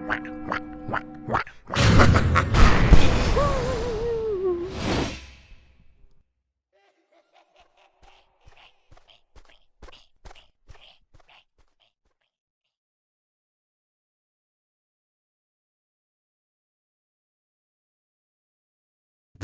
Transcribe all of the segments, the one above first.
The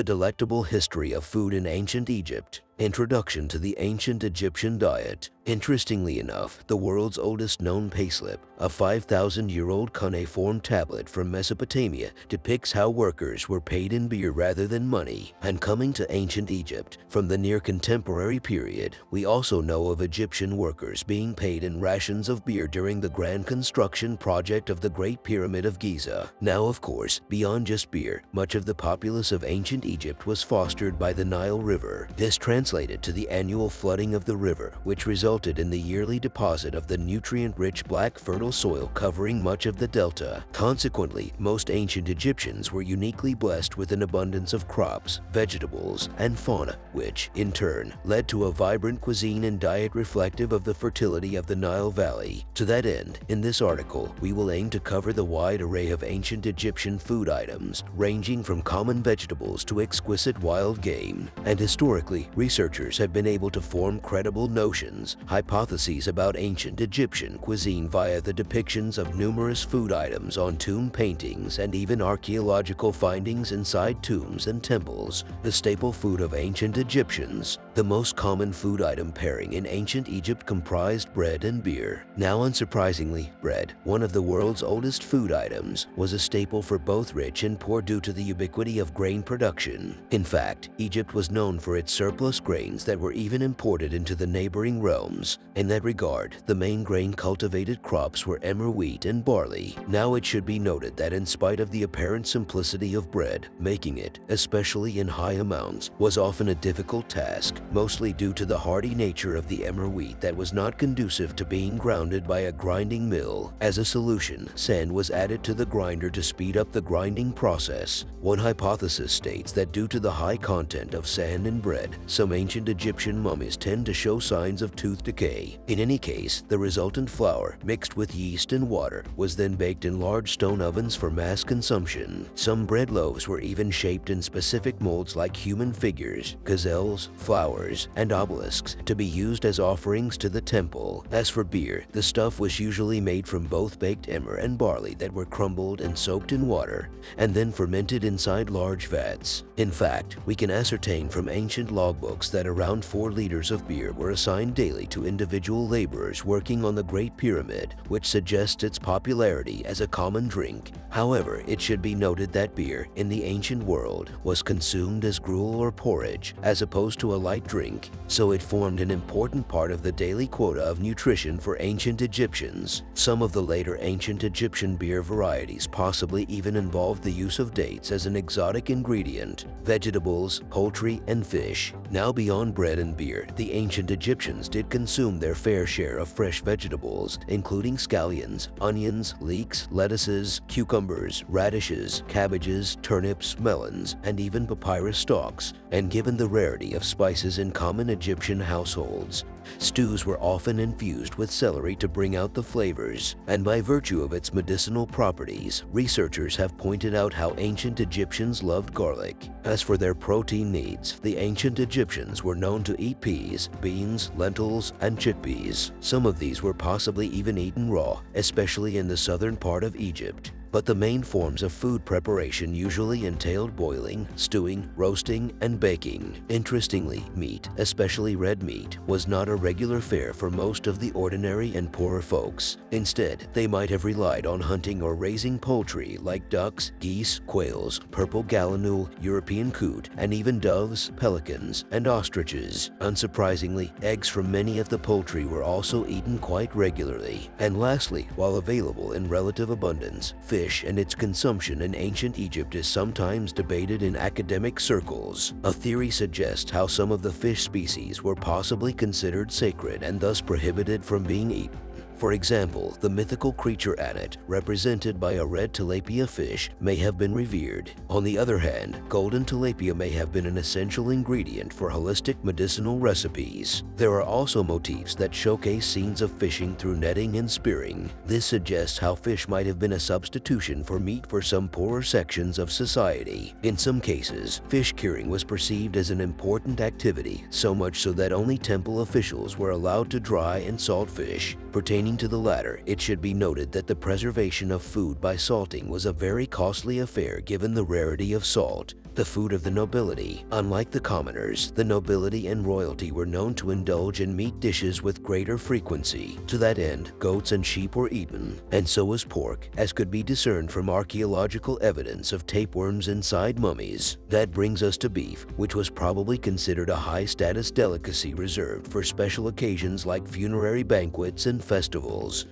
Delectable History of Food in Ancient Egypt. Introduction to the Ancient Egyptian Diet. Interestingly enough, the world's oldest known payslip, a 5,000-year-old cuneiform tablet from Mesopotamia, depicts how workers were paid in beer rather than money. And coming to ancient Egypt, from the near-contemporary period, we also know of Egyptian workers being paid in rations of beer during the grand construction project of the Great Pyramid of Giza. Now, of course, beyond just beer, much of the populace of ancient Egypt was fostered by the Nile River. This translated to the annual flooding of the river, which resulted in the yearly deposit of the nutrient-rich black fertile soil covering much of the delta. Consequently, most ancient Egyptians were uniquely blessed with an abundance of crops, vegetables, and fauna, which, in turn, led to a vibrant cuisine and diet reflective of the fertility of the Nile Valley. To that end, in this article, we will aim to cover the wide array of ancient Egyptian food items, ranging from common vegetables to exquisite wild game. And historically, researchers have been able to form credible notions, hypotheses about ancient Egyptian cuisine via the depictions of numerous food items on tomb paintings and even archaeological findings inside tombs and temples. The staple food of ancient Egyptians. The most common food item pairing in ancient Egypt comprised bread and beer. Now, unsurprisingly, bread, one of the world's oldest food items, was a staple for both rich and poor due to the ubiquity of grain production. In fact, Egypt was known for its surplus grains that were even imported into the neighboring realms. In that regard, the main grain cultivated crops were emmer wheat and barley. Now, it should be noted that in spite of the apparent simplicity of bread, making it, especially in high amounts, was often a difficult task, mostly due to the hardy nature of the emmer wheat that was not conducive to being grounded by a grinding mill. As a solution, sand was added to the grinder to speed up the grinding process. One hypothesis states that due to the high content of sand in bread, some ancient Egyptian mummies tend to show signs of tooth decay. In any case, the resultant flour, mixed with yeast and water, was then baked in large stone ovens for mass consumption. Some bread loaves were even shaped in specific molds like human figures, gazelles, flowers, and obelisks to be used as offerings to the temple. As for beer, the stuff was usually made from both baked emmer and barley that were crumbled and soaked in water, and then fermented inside large vats. In fact, we can ascertain from ancient logbooks that around 4 liters of beer were assigned daily to individual laborers working on the Great Pyramid, which suggests its popularity as a common drink. However, it should be noted that beer, in the ancient world, was consumed as gruel or porridge, as opposed to a light drink, so it formed an important part of the daily quota of nutrition for ancient Egyptians. Some of the later ancient Egyptian beer varieties possibly even involved the use of dates as an exotic ingredient, vegetables, poultry, and fish. Now, beyond bread and beer, the ancient Egyptians did consume their fair share of fresh vegetables, including scallions, onions, leeks, lettuces, cucumbers, radishes, cabbages, turnips, melons, and even papyrus stalks. And given the rarity of spices in common Egyptian households, stews were often infused with celery to bring out the flavors, and by virtue of its medicinal properties, researchers have pointed out how ancient Egyptians loved garlic. As for their protein needs, the ancient Egyptians were known to eat peas, beans, lentils, and chickpeas. Some of these were possibly even eaten raw, especially in the southern part of Egypt. But the main forms of food preparation usually entailed boiling, stewing, roasting, and baking. Interestingly, meat, especially red meat, was not a regular fare for most of the ordinary and poorer folks. Instead, they might have relied on hunting or raising poultry like ducks, geese, quails, purple gallinule, European coot, and even doves, pelicans, and ostriches. Unsurprisingly, eggs from many of the poultry were also eaten quite regularly. And lastly, while available in relative abundance, fish and its consumption in ancient Egypt is sometimes debated in academic circles. A theory suggests how some of the fish species were possibly considered sacred and thus prohibited from being eaten. For example, the mythical creature Anet, represented by a red tilapia fish, may have been revered. On the other hand, golden tilapia may have been an essential ingredient for holistic medicinal recipes. There are also motifs that showcase scenes of fishing through netting and spearing. This suggests how fish might have been a substitution for meat for some poorer sections of society. In some cases, fish curing was perceived as an important activity, so much so that only temple officials were allowed to dry and salt fish. Pertaining to the latter, it should be noted that the preservation of food by salting was a very costly affair given the rarity of salt, the food of the nobility. Unlike the commoners, the nobility and royalty were known to indulge in meat dishes with greater frequency. To that end, goats and sheep were eaten, and so was pork, as could be discerned from archaeological evidence of tapeworms inside mummies. That brings us to beef, which was probably considered a high-status delicacy reserved for special occasions like funerary banquets and festivals.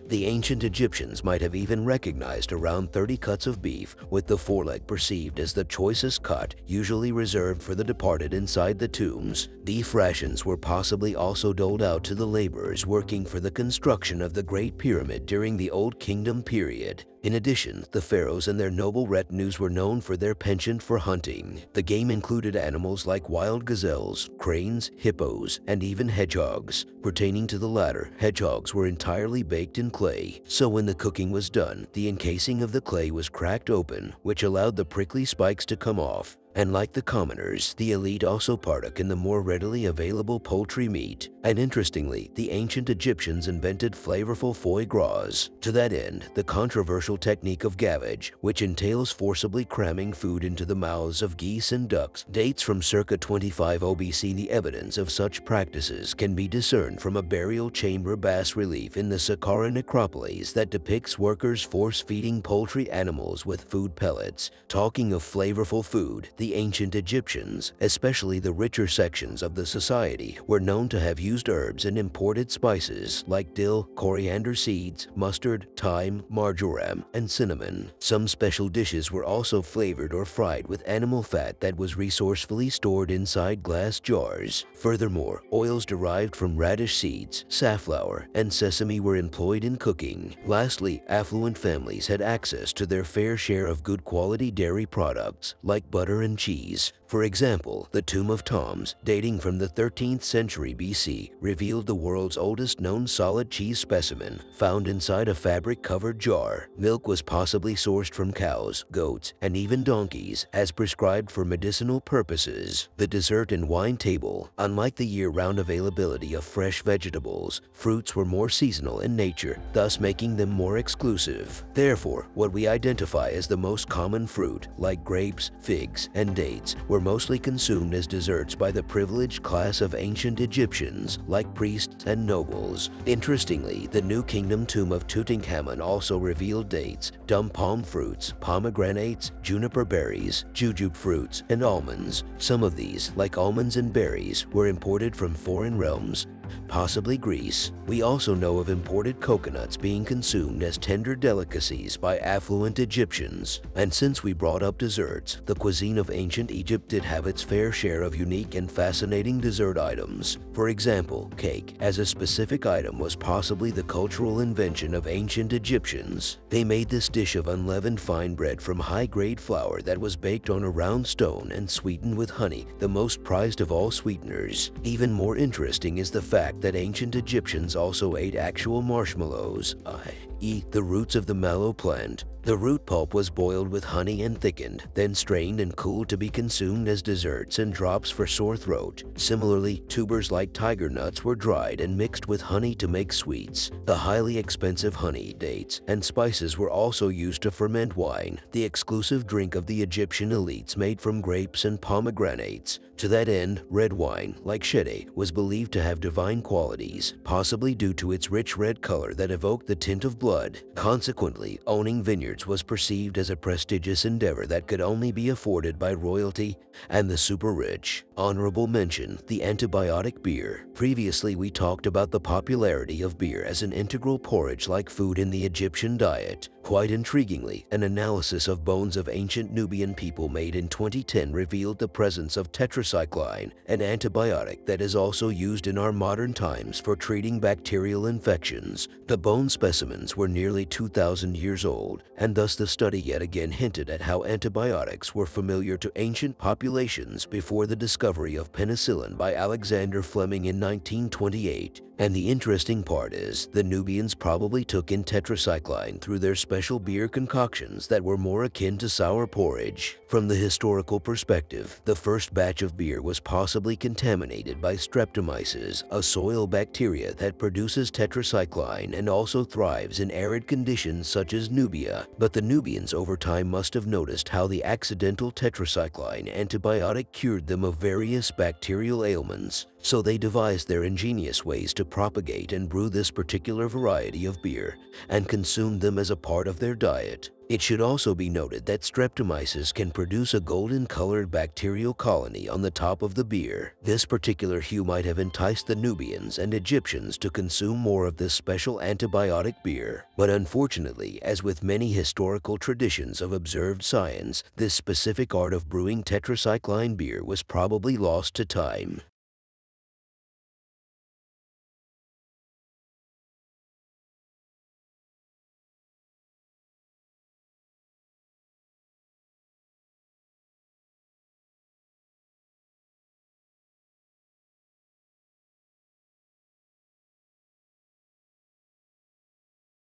The ancient Egyptians might have even recognized around 30 cuts of beef, with the foreleg perceived as the choicest cut, usually reserved for the departed inside the tombs. Beef rations were possibly also doled out to the laborers working for the construction of the Great Pyramid during the Old Kingdom period. In addition, the pharaohs and their noble retinues were known for their penchant for hunting. The game included animals like wild gazelles, cranes, hippos, and even hedgehogs. Pertaining to the latter, hedgehogs were entirely baked in clay, so when the cooking was done, the encasing of the clay was cracked open, which allowed the prickly spikes to come off. And like the commoners, the elite also partook in the more readily available poultry meat. And interestingly, the ancient Egyptians invented flavorful foie gras. To that end, the controversial technique of gavage, which entails forcibly cramming food into the mouths of geese and ducks, dates from circa 25 OBC. The evidence of such practices can be discerned from a burial chamber bas-relief in the Saqqara necropolis that depicts workers force-feeding poultry animals with food pellets. Talking of flavorful food, the ancient Egyptians, especially the richer sections of the society, were known to have used herbs and imported spices like dill, coriander seeds, mustard, thyme, marjoram, and cinnamon. Some special dishes were also flavored or fried with animal fat that was resourcefully stored inside glass jars. Furthermore, oils derived from radish seeds, safflower, and sesame were employed in cooking. Lastly, affluent families had access to their fair share of good quality dairy products like butter and cheese. For example, the Tomb of Toms, dating from the 13th century BC, revealed the world's oldest known solid cheese specimen, found inside a fabric-covered jar. Milk was possibly sourced from cows, goats, and even donkeys, as prescribed for medicinal purposes. The dessert and wine table. Unlike the year-round availability of fresh vegetables, fruits were more seasonal in nature, thus making them more exclusive. Therefore, what we identify as the most common fruit, like grapes, figs, and dates, were mostly consumed as desserts by the privileged class of ancient Egyptians, like priests and nobles. Interestingly, the New Kingdom tomb of Tutankhamun also revealed dates, dumb palm fruits, pomegranates, juniper berries, jujube fruits, and almonds. Some of these, like almonds and berries, were imported from foreign realms, possibly Greece. We also know of imported coconuts being consumed as tender delicacies by affluent Egyptians. And since we brought up desserts, the cuisine of ancient Egypt did have its fair share of unique and fascinating dessert items. For example, cake, as a specific item, was possibly the cultural invention of ancient Egyptians. They made this dish of unleavened fine bread from high-grade flour that was baked on a round stone and sweetened with honey, the most prized of all sweeteners. Even more interesting is the fact that ancient Egyptians also ate actual marshmallows, i.e. the roots of the mallow plant. The root pulp was boiled with honey and thickened, then strained and cooled to be consumed as desserts and drops for sore throat. Similarly, tubers like tiger nuts were dried and mixed with honey to make sweets. The highly expensive honey, dates, and spices were also used to ferment wine, the exclusive drink of the Egyptian elites made from grapes and pomegranates. To that end, red wine, like shede, was believed to have divine qualities, possibly due to its rich red color that evoked the tint of blood. Consequently, owning vineyards was perceived as a prestigious endeavor that could only be afforded by royalty and the super rich. Honorable mention, the antibiotic beer. Previously, we talked about the popularity of beer as an integral porridge-like food in the Egyptian diet. Quite intriguingly, an analysis of bones of ancient Nubian people made in 2010 revealed the presence of tetracycline, an antibiotic that is also used in our modern times for treating bacterial infections. The bone specimens were nearly 2,000 years old, and thus the study yet again hinted at how antibiotics were familiar to ancient populations before the discovery of penicillin by Alexander Fleming in 1928. And the interesting part is, the Nubians probably took in tetracycline through their special beer concoctions that were more akin to sour porridge. From the historical perspective, the first batch of beer was possibly contaminated by streptomyces, a soil bacteria that produces tetracycline and also thrives in arid conditions such as Nubia. But the Nubians over time must have noticed how the accidental tetracycline antibiotic cured them of various bacterial ailments, so they devised their ingenious ways to propagate and brew this particular variety of beer and consume them as a part of their diet. It should also be noted that streptomyces can produce a golden-colored bacterial colony on the top of the beer. This particular hue might have enticed the Nubians and Egyptians to consume more of this special antibiotic beer. But unfortunately, as with many historical traditions of observed science, this specific art of brewing tetracycline beer was probably lost to time.